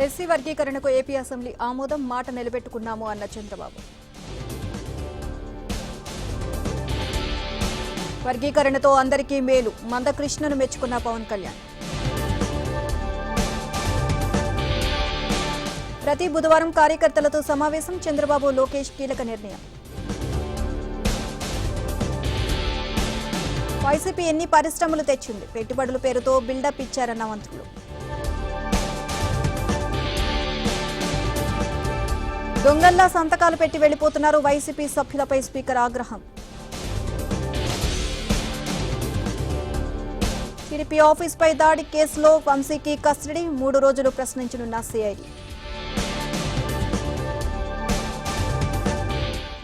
SC వర్గీకరణకు AP assembly ఆమోదం, మాట నిలబెట్టుకున్నాము అన్న చంద్రబాబు. వర్గీకరణతో అందరికీ మేలు, మందకృష్ణను మెచ్చుకున్న పవన్ కళ్యాణ్. ప్రతి బుధవారం కార్యకర్తలతో సమావేశం, చంద్రబాబు లోకేష్ కీలక నిర్ణయం. వైసీపీ ఎన్ని పరిశ్రమలు తెచ్చింది, పెట్టుబడుల పేరుతో బిల్డప్ ఇచ్చారన్న మంత్రులు. దొంగల్లా సంతకాలు పెట్టి వెళ్లిపోతున్నారు వైసీపీ సభ్యులపై స్పీకర్ ఆగ్రహం. టీడీపీ ఆఫీస్పై దాడి కేసులో వంశీకి కస్టడీ, 3 రోజులు ప్రశ్నించనున్న సిఐడి.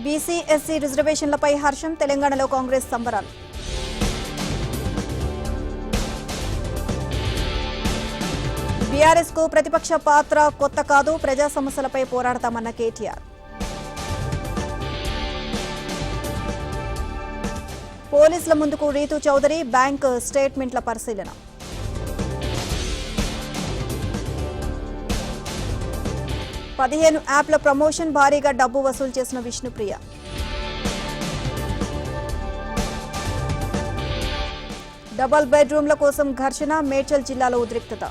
బీసీ ఎస్సీ రిజర్వేషన్లపై హర్షం, తెలంగాణలో కాంగ్రెస్ సంబరాలు. బీఆర్ఎస్ కు ప్రతిపక్ష పాత్ర కొత్త కాదు, ప్రజా సమస్యలపై పోరాడతామన్న కేటీఆర్. పోలీసుల ముందుకు రీతు చౌదరి, బ్యాంక్ స్టేట్మెంట్ల పరిశీలన. పదిహేను యాప్ల ప్రమోషన్, భారీగా డబ్బు వసూలు చేసిన విష్ణుప్రియ. డబుల్ బెడ్రూమ్ల కోసం ఘర్షణ, మేడ్చల్ జిల్లాలో ఉద్రిక్తత.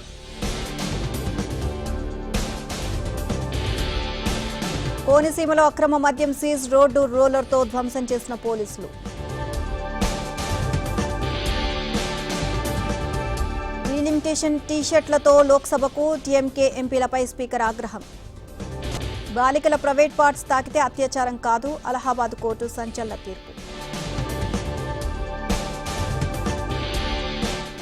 కోనసీమలో అక్రమ మద్యం సీజ్, రోడ్డు రోలర్తో ధ్వంసం చేసిన పోలీసులు. డీలిమిటేషన్ టీషర్ట్లతో లోక్సభకు టీఎంకే ఎంపీలపై స్పీకర్ ఆగ్రహం. బాలికల ప్రైవేట్ పార్ట్స్ తాకితే అత్యాచారం కాదు, అలహాబాద్ కోర్టు సంచలన తీర్పు.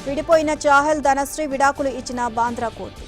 విడిపోయిన చాహల్ ధనశ్రీ విడాకులు ఇచ్చిన బాంద్రా కోర్టు.